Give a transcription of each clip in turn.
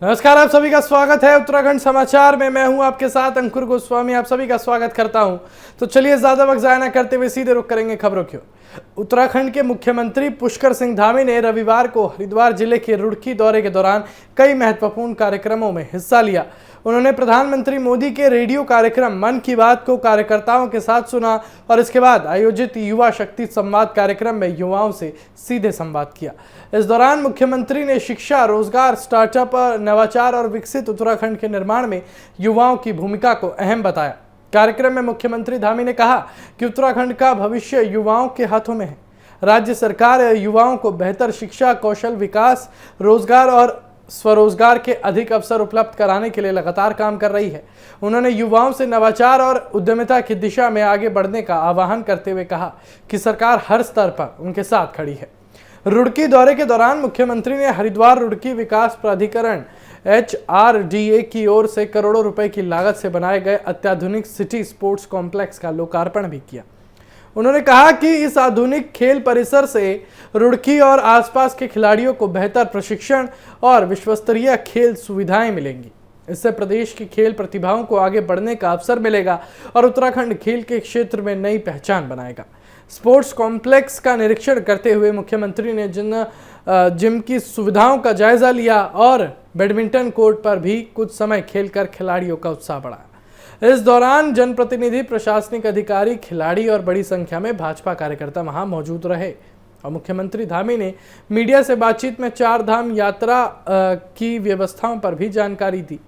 नमस्कार, आप सभी का स्वागत है उत्तराखंड समाचार में। मैं हूं आपके साथ अंकुर गोस्वामी, आप सभी का स्वागत करता हूं। तो चलिए ज्यादा वक्त जाया न करते हुए सीधे रुख करेंगे खबरों की ओर। उत्तराखंड के मुख्यमंत्री पुष्कर सिंह धामी ने रविवार को हरिद्वार जिले के रुड़की दौरे के दौरान कई महत्वपूर्ण कार्यक्रमों में हिस्सा लिया। उन्होंने प्रधानमंत्री मोदी के रेडियो कार्यक्रम मन की बात को कार्यकर्ताओं के साथ सुना और इसके बाद आयोजित युवा शक्ति संवाद कार्यक्रम में युवाओं से सीधे संवाद किया। इस दौरान मुख्यमंत्री ने शिक्षा, रोजगार, स्टार्टअप, नवाचार और विकसित उत्तराखंड के निर्माण में युवाओं की भूमिका को अहम बताया। कार्यक्रम में मुख्यमंत्री धामी ने कहा कि उत्तराखंड का भविष्य युवाओं के हाथों में है। राज्य सरकार युवाओं को बेहतर शिक्षा, कौशल विकास, रोजगार और स्वरोजगार के अधिक अवसर उपलब्ध कराने के लिए लगातार काम कर रही है। उन्होंने युवाओं से नवाचार और उद्यमिता की दिशा में आगे बढ़ने का आह्वान करते हुए कहा कि सरकार हर स्तर पर उनके साथ खड़ी है। रुड़की दौरे के दौरान मुख्यमंत्री ने हरिद्वार रुड़की विकास प्राधिकरण HRDA की ओर से करोड़ों रुपए की लागत से बनाए गए अत्याधुनिक सिटी स्पोर्ट्स कॉम्प्लेक्स का लोकार्पण भी किया। उन्होंने कहा कि इस आधुनिक खेल परिसर से रुड़की और आसपास के खिलाड़ियों को बेहतर प्रशिक्षण और विश्वस्तरीय खेल सुविधाएं मिलेंगी। इससे प्रदेश की खेल प्रतिभाओं को आगे बढ़ने का अवसर मिलेगा और उत्तराखंड खेल के क्षेत्र में नई पहचान बनाएगा। स्पोर्ट्स कॉम्प्लेक्स का निरीक्षण करते हुए मुख्यमंत्री ने जिम की सुविधाओं का जायजा लिया और बैडमिंटन कोर्ट पर भी कुछ समय खेलकर खिलाड़ियों का उत्साह बढ़ाया। इस दौरान जनप्रतिनिधि, प्रशासनिक अधिकारी, खिलाड़ी और बड़ी संख्या में भाजपा कार्यकर्ता वहां मौजूद रहे। और मुख्यमंत्री धामी ने मीडिया से बातचीत में 4 धाम यात्रा की व्यवस्थाओं पर भी जानकारी दी।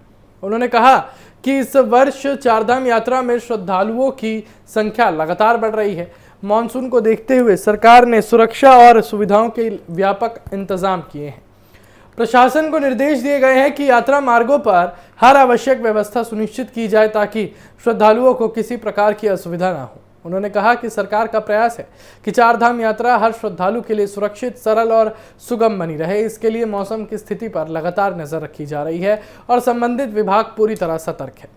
उन्होंने कहा कि इस वर्ष 4 धाम यात्रा में श्रद्धालुओं की संख्या लगातार बढ़ रही है। मानसून को देखते हुए सरकार ने सुरक्षा और सुविधाओं के व्यापक इंतजाम किए हैं। प्रशासन को निर्देश दिए गए हैं कि यात्रा मार्गों पर हर आवश्यक व्यवस्था सुनिश्चित की जाए ताकि श्रद्धालुओं को किसी प्रकार की असुविधा न हो। उन्होंने कहा कि सरकार का प्रयास है कि 4 धाम यात्रा हर श्रद्धालु के लिए सुरक्षित, सरल और सुगम बनी रहे। इसके लिए मौसम की स्थिति पर लगातार नजर रखी जा रही है और संबंधित विभाग पूरी तरह सतर्क है।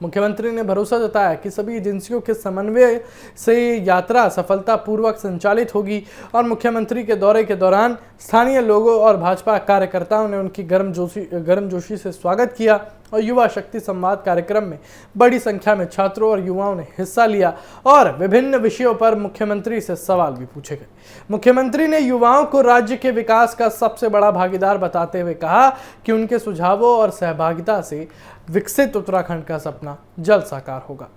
मुख्यमंत्री ने भरोसा जताया कि सभी एजेंसियों के समन्वय से यात्रा सफलतापूर्वक संचालित होगी और मुख्यमंत्री के दौरे के दौरान स्थानीय लोगों और भाजपा कार्यकर्ताओं ने उनकी गर्मजोशी से स्वागत किया और युवा शक्ति संवाद कार्यक्रम में बड़ी संख्या में छात्रों और युवाओं ने हिस्सा लिया और विभिन्न विषयों पर मुख्यमंत्री से सवाल भी पूछे गए। मुख्यमंत्री ने युवाओं को राज्य के विकास का सबसे बड़ा भागीदार बताते हुए कहा कि उनके सुझावों और सहभागिता से विकसित उत्तराखंड का सपना जल्द साकार होगा।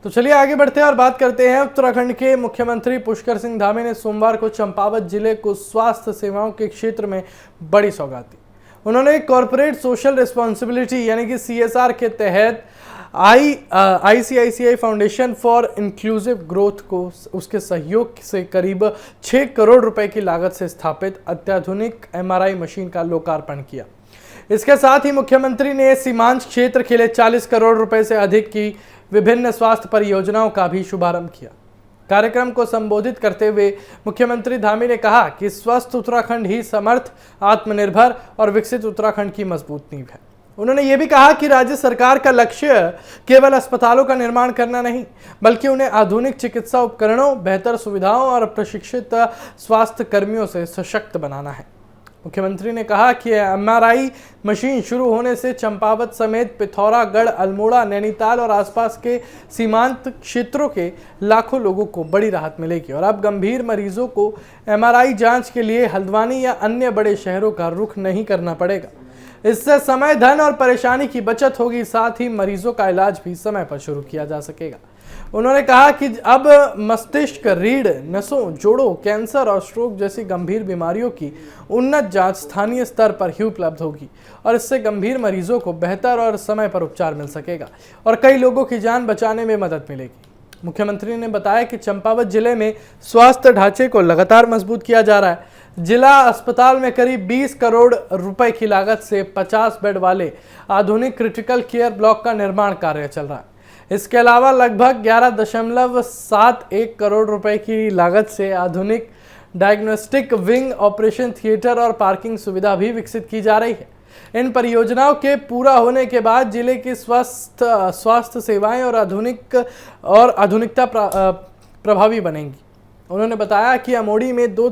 तो चलिए आगे बढ़ते हैं और बात करते हैं। उत्तराखंड के मुख्यमंत्री पुष्कर सिंह धामी ने सोमवार को चंपावत जिले को स्वास्थ्य सेवाओं के क्षेत्र में बड़ी सौगात दी। उन्होंने कॉर्पोरेट सोशल रिस्पॉन्सिबिलिटी यानी कि CSR के तहत ICICI foundation for inclusive growth को उसके सहयोग से करीब 6 करोड़ रुपए की लागत से स्थापित अत्याधुनिक MRI मशीन का लोकार्पण किया। इसके साथ ही मुख्यमंत्री ने सीमांत क्षेत्र के लिए 40 करोड़ रुपए से अधिक की विभिन्न स्वास्थ्य परियोजनाओं का भी शुभारंभ किया। कार्यक्रम को संबोधित करते हुए मुख्यमंत्री धामी ने कहा कि स्वस्थ उत्तराखंड ही समर्थ, आत्मनिर्भर और विकसित उत्तराखंड की मजबूत नींव है। उन्होंने ये भी कहा कि राज्य सरकार का लक्ष्य केवल अस्पतालों का निर्माण करना नहीं, बल्कि उन्हें आधुनिक चिकित्सा उपकरणों, बेहतर सुविधाओं और प्रशिक्षित स्वास्थ्य कर्मियों से सशक्त बनाना है। मुख्यमंत्री ने कहा कि MRI मशीन शुरू होने से चंपावत समेत पिथौरागढ़, अल्मोड़ा, नैनीताल और आसपास के सीमांत क्षेत्रों के लाखों लोगों को बड़ी राहत मिलेगी और अब गंभीर मरीजों को MRI जांच के लिए हल्द्वानी या अन्य बड़े शहरों का रुख नहीं करना पड़ेगा। इससे समय, धन और परेशानी की बचत होगी, साथ ही मरीजों का इलाज भी समय पर शुरू किया जा सकेगा। उन्होंने कहा कि अब मस्तिष्क, रीढ़, नसों, जोड़ों, कैंसर और स्ट्रोक जैसी गंभीर बीमारियों की उन्नत जांच स्थानीय स्तर पर ही उपलब्ध होगी और इससे गंभीर मरीजों को बेहतर और समय पर उपचार मिल सकेगा और कई लोगों की जान बचाने में मदद मिलेगी। मुख्यमंत्री ने बताया कि चंपावत जिले में स्वास्थ्य ढांचे को लगातार मजबूत किया जा रहा है। जिला अस्पताल में करीब 20 करोड़ रुपए की लागत से 50 बेड वाले आधुनिक क्रिटिकल केयर ब्लॉक का निर्माण कार्य चल रहा है। इसके अलावा लगभग 11.71 करोड़ रुपए की लागत से आधुनिक डायग्नोस्टिक विंग, ऑपरेशन थिएटर और पार्किंग सुविधा भी विकसित की जा रही है। इन परियोजनाओं के पूरा होने के बाद जिले की स्वास्थ्य सेवाएं और आधुनिकता प्रभावी बनेंगी। उन्होंने बताया कि अमोड़ी में 2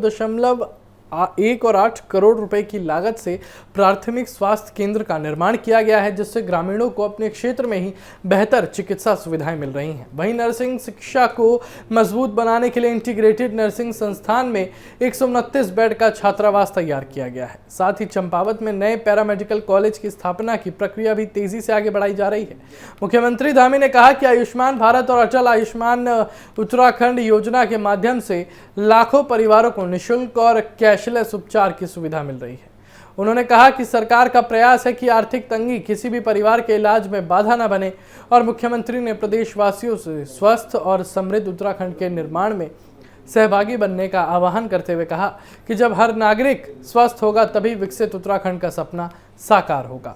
1.8 करोड़ रुपए की लागत से प्राथमिक स्वास्थ्य केंद्र का निर्माण किया गया है, जिससे ग्रामीणों को अपने क्षेत्र में ही बेहतर चिकित्सा सुविधाएं मिल रही हैं। वहीं नर्सिंग शिक्षा को मजबूत बनाने के लिए इंटीग्रेटेड नर्सिंग संस्थान में 129 बेड का छात्रावास तैयार किया गया है। साथ ही चंपावत में नए पैरामेडिकल कॉलेज की स्थापना की प्रक्रिया भी तेजी से आगे बढ़ाई जा रही है। मुख्यमंत्री धामी ने कहा कि आयुष्मान भारत और अटल आयुष्मान उत्तराखंड योजना के माध्यम से लाखों परिवारों को निःशुल्क और कैशलेस उपचार की सुविधा मिल रही है। उन्होंने कहा कि सरकार का प्रयास है कि आर्थिक तंगी किसी भी परिवार के इलाज में बाधा न बने और मुख्यमंत्री ने प्रदेशवासियों से स्वस्थ और समृद्ध उत्तराखंड के निर्माण में सहभागी बनने का आह्वान करते हुए कहा कि जब हर नागरिक स्वस्थ होगा तभी विकसित उत्तराखंड का सपना साकार होगा।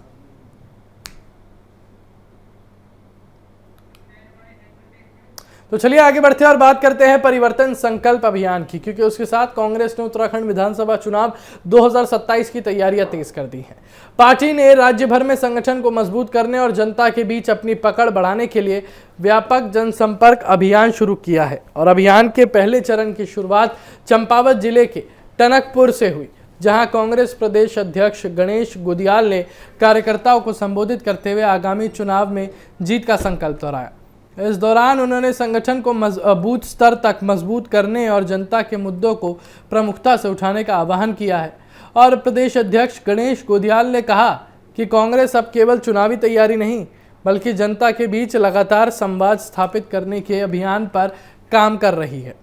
तो चलिए आगे बढ़ते हैं और बात करते हैं परिवर्तन संकल्प अभियान की, क्योंकि उसके साथ कांग्रेस ने उत्तराखंड विधानसभा चुनाव 2027 की तैयारियां तेज कर दी हैं। पार्टी ने राज्य भर में संगठन को मजबूत करने और जनता के बीच अपनी पकड़ बढ़ाने के लिए व्यापक जनसंपर्क अभियान शुरू किया है और अभियान के पहले चरण की शुरुआत चंपावत जिले के टनकपुर से हुई, जहां कांग्रेस प्रदेश अध्यक्ष गणेश गुदियाल ने कार्यकर्ताओं को संबोधित करते हुए आगामी चुनाव में जीत का संकल्प दोहराया। इस दौरान उन्होंने संगठन को बूथ स्तर तक मजबूत करने और जनता के मुद्दों को प्रमुखता से उठाने का आह्वान किया है और प्रदेश अध्यक्ष गणेश गुदियाल ने कहा कि कांग्रेस अब केवल चुनावी तैयारी नहीं बल्कि जनता के बीच लगातार संवाद स्थापित करने के अभियान पर काम कर रही है।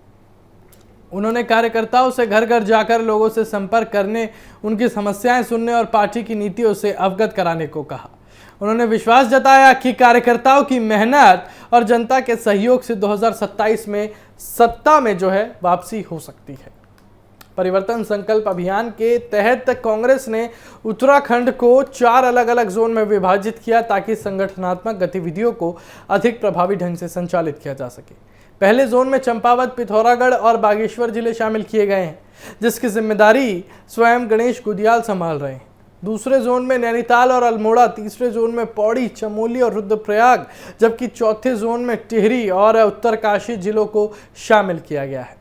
उन्होंने कार्यकर्ताओं से घर घर जाकर लोगों से संपर्क करने, उनकी समस्याएं सुनने और पार्टी की नीतियों से अवगत कराने को कहा। उन्होंने विश्वास जताया कि कार्यकर्ताओं की मेहनत और जनता के सहयोग से 2027 में सत्ता में वापसी हो सकती है। परिवर्तन संकल्प अभियान के तहत कांग्रेस ने उत्तराखंड को 4 अलग अलग जोन में विभाजित किया ताकि संगठनात्मक गतिविधियों को अधिक प्रभावी ढंग से संचालित किया जा सके। पहले जोन में चंपावत, पिथौरागढ़ और बागेश्वर जिले शामिल किए गए हैं, जिसकी जिम्मेदारी स्वयं गणेश गुदियाल संभाल रहे हैं। दूसरे जोन में नैनीताल और अल्मोड़ा, तीसरे जोन में पौड़ी, चमोली और रुद्रप्रयाग, जबकि चौथे जोन में टिहरी और उत्तरकाशी जिलों को शामिल किया गया है।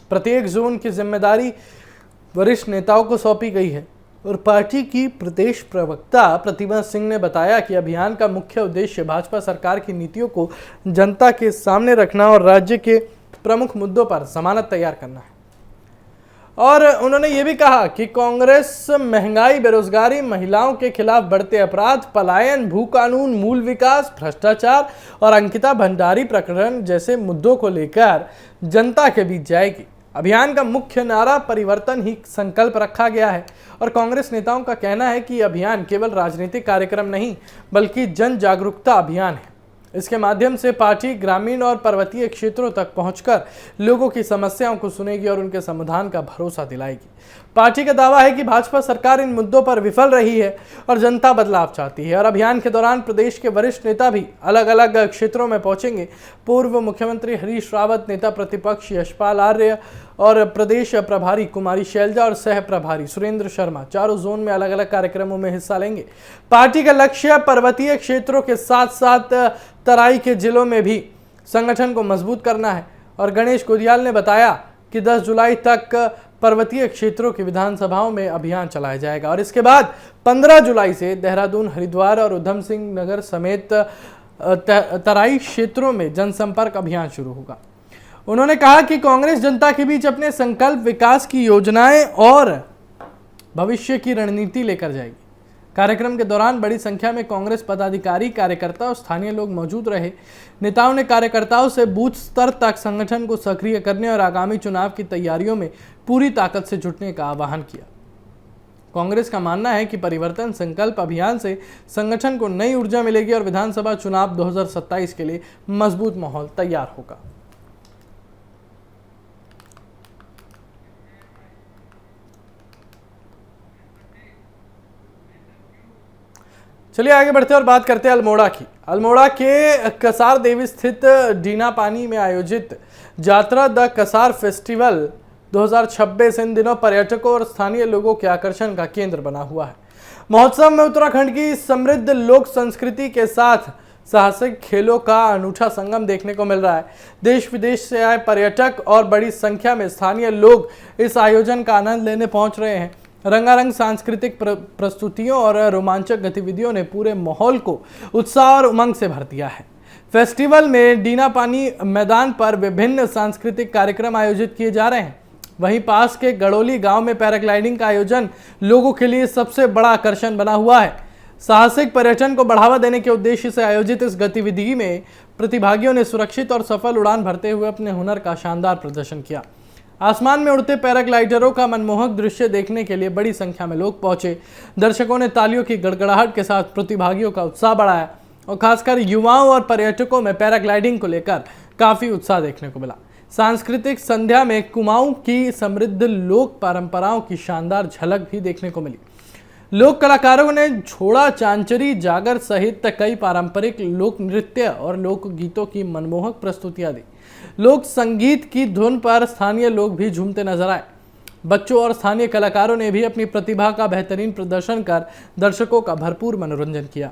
प्रत्येक जोन की जिम्मेदारी वरिष्ठ नेताओं को सौंपी गई है और पार्टी की प्रदेश प्रवक्ता प्रतिमा सिंह ने बताया कि अभियान का मुख्य उद्देश्य भाजपा सरकार की नीतियों को जनता के सामने रखना और राज्य के प्रमुख मुद्दों पर जमानत तैयार करना है। और उन्होंने ये भी कहा कि कांग्रेस महंगाई, बेरोजगारी, महिलाओं के खिलाफ बढ़ते अपराध, पलायन, भू कानून, मूल विकास, भ्रष्टाचार और अंकिता भंडारी प्रकरण जैसे मुद्दों को लेकर जनता के बीच जाएगी। अभियान का मुख्य नारा परिवर्तन ही संकल्प रखा गया है और कांग्रेस नेताओं का कहना है कि अभियान केवल राजनीतिक कार्यक्रम नहीं बल्कि जन जागरूकता अभियान है। इसके माध्यम से पार्टी ग्रामीण और पर्वतीय क्षेत्रों तक पहुंचकर लोगों की समस्याओं को सुनेगी और उनके समाधान का भरोसा दिलाएगी। पार्टी का दावा है कि भाजपा सरकार इन मुद्दों पर विफल रही है और जनता बदलाव चाहती है और अभियान के दौरान प्रदेश के वरिष्ठ नेता भी अलग अलग क्षेत्रों में पहुंचेंगे। पूर्व मुख्यमंत्री हरीश रावत, नेता प्रतिपक्ष यशपाल आर्य और प्रदेश प्रभारी कुमारी शैलजा और सह प्रभारी सुरेंद्र शर्मा चारों जोन में अलग अलग कार्यक्रमों में हिस्सा लेंगे। पार्टी का लक्ष्य पर्वतीय क्षेत्रों के साथ साथ तराई के जिलों में भी संगठन को मजबूत करना है और गणेश गुदियाल ने बताया कि 10 जुलाई तक पर्वतीय क्षेत्रों की विधानसभाओं में अभियान चलाया जाएगा और इसके बाद 15 जुलाई से देहरादून, हरिद्वार और उधम सिंह नगर समेत तराई क्षेत्रों में जनसंपर्क अभियान शुरू होगा। उन्होंने कहा कि कांग्रेस जनता के बीच अपने संकल्प, विकास की योजनाएं और भविष्य की रणनीति लेकर जाएगी। कार्यक्रम के दौरान बड़ी संख्या में कांग्रेस पदाधिकारी, कार्यकर्ता और स्थानीय लोग मौजूद रहे। नेताओं ने कार्यकर्ताओं से बूथ स्तर तक संगठन को सक्रिय करने और आगामी चुनाव की तैयारियों में पूरी ताकत से जुटने का आह्वान किया। कांग्रेस का मानना है कि परिवर्तन संकल्प अभियान से संगठन को नई ऊर्जा मिलेगी और विधानसभा चुनाव 2027 के लिए मजबूत माहौल तैयार होगा। चलिए आगे बढ़ते हैं और बात करते हैं अल्मोड़ा की। अल्मोड़ा के कसार देवी स्थित डीना पानी में आयोजित जात्रा द कसार फेस्टिवल 2026 इन दिनों पर्यटकों और स्थानीय लोगों के आकर्षण का केंद्र बना हुआ है। महोत्सव में उत्तराखंड की समृद्ध लोक संस्कृति के साथ साहसिक खेलों का अनूठा संगम देखने को मिल रहा है। देश विदेश से आए पर्यटक और बड़ी संख्या में स्थानीय लोग इस आयोजन का आनंद लेने पहुंच रहे हैं। रंगारंग सांस्कृतिक प्रस्तुतियों और रोमांचक गतिविधियों ने पूरे माहौल को उत्साह और उमंग से भर दिया है। फेस्टिवल में डीना पानी मैदान पर विभिन्न सांस्कृतिक कार्यक्रम आयोजित किए जा रहे हैं। वहीं पास के गड़ोली गांव में पैराग्लाइडिंग का आयोजन लोगों के लिए सबसे बड़ा आकर्षण बना हुआ है। साहसिक पर्यटन को बढ़ावा देने के उद्देश्य से आयोजित इस गतिविधि में प्रतिभागियों ने सुरक्षित और सफल उड़ान भरते हुए अपने हुनर का शानदार प्रदर्शन किया। आसमान में उड़ते पैराग्लाइडरों का मनमोहक दृश्य देखने के लिए बड़ी संख्या में लोग पहुंचे। दर्शकों ने तालियों की गड़गड़ाहट के साथ प्रतिभागियों का उत्साह बढ़ाया और खासकर युवाओं और पर्यटकों में पैराग्लाइडिंग को लेकर काफी उत्साह देखने को मिला। सांस्कृतिक संध्या में कुमाऊं की समृद्ध लोक परंपराओं की शानदार झलक भी देखने को मिली। लोक कलाकारों ने झोड़ा, चांचरी, जागर सहित कई पारंपरिक लोक नृत्य और लोक गीतों की मनमोहक प्रस्तुतियां दी। लोक संगीत की धुन पर स्थानीय लोग भी झूमते नजर आए। बच्चों और स्थानीय कलाकारों ने भी अपनी प्रतिभा का बेहतरीन प्रदर्शन कर दर्शकों का भरपूर मनोरंजन किया।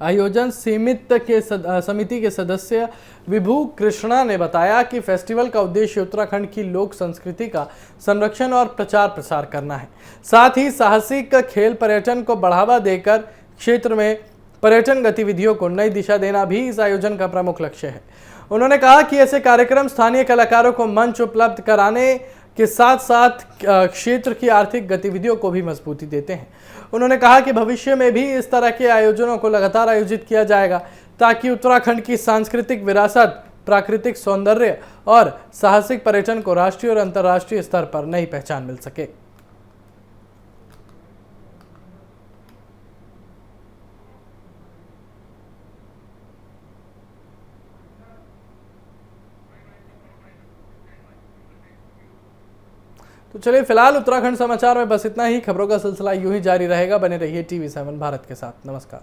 आयोजन समिति के सदस्य विभू कृष्णा ने बताया कि फेस्टिवल का उद्देश्य उत्तराखंड की लोक संस्कृति का संरक्षण और प्रचार प्रसार करना है। साथ ही साहसिक खेल पर्यटन को बढ़ावा देकर क्षेत्र में पर्यटन गतिविधियों को नई दिशा देना भी इस आयोजन का प्रमुख लक्ष्य है। उन्होंने कहा कि ऐसे कार्यक्रम स्थानीय कलाकारों को मंच उपलब्ध कराने के साथ साथ क्षेत्र की आर्थिक गतिविधियों को भी मजबूती देते हैं। उन्होंने कहा कि भविष्य में भी इस तरह के आयोजनों को लगातार आयोजित किया जाएगा ताकि उत्तराखंड की सांस्कृतिक विरासत, प्राकृतिक सौंदर्य और साहसिक पर्यटन को राष्ट्रीय और अंतर्राष्ट्रीय स्तर पर नई पहचान मिल सके। तो चलिए फिलहाल उत्तराखंड समाचार में बस इतना ही। खबरों का सिलसिला यूं ही जारी रहेगा। बने रहिए TV7 भारत के साथ। नमस्कार।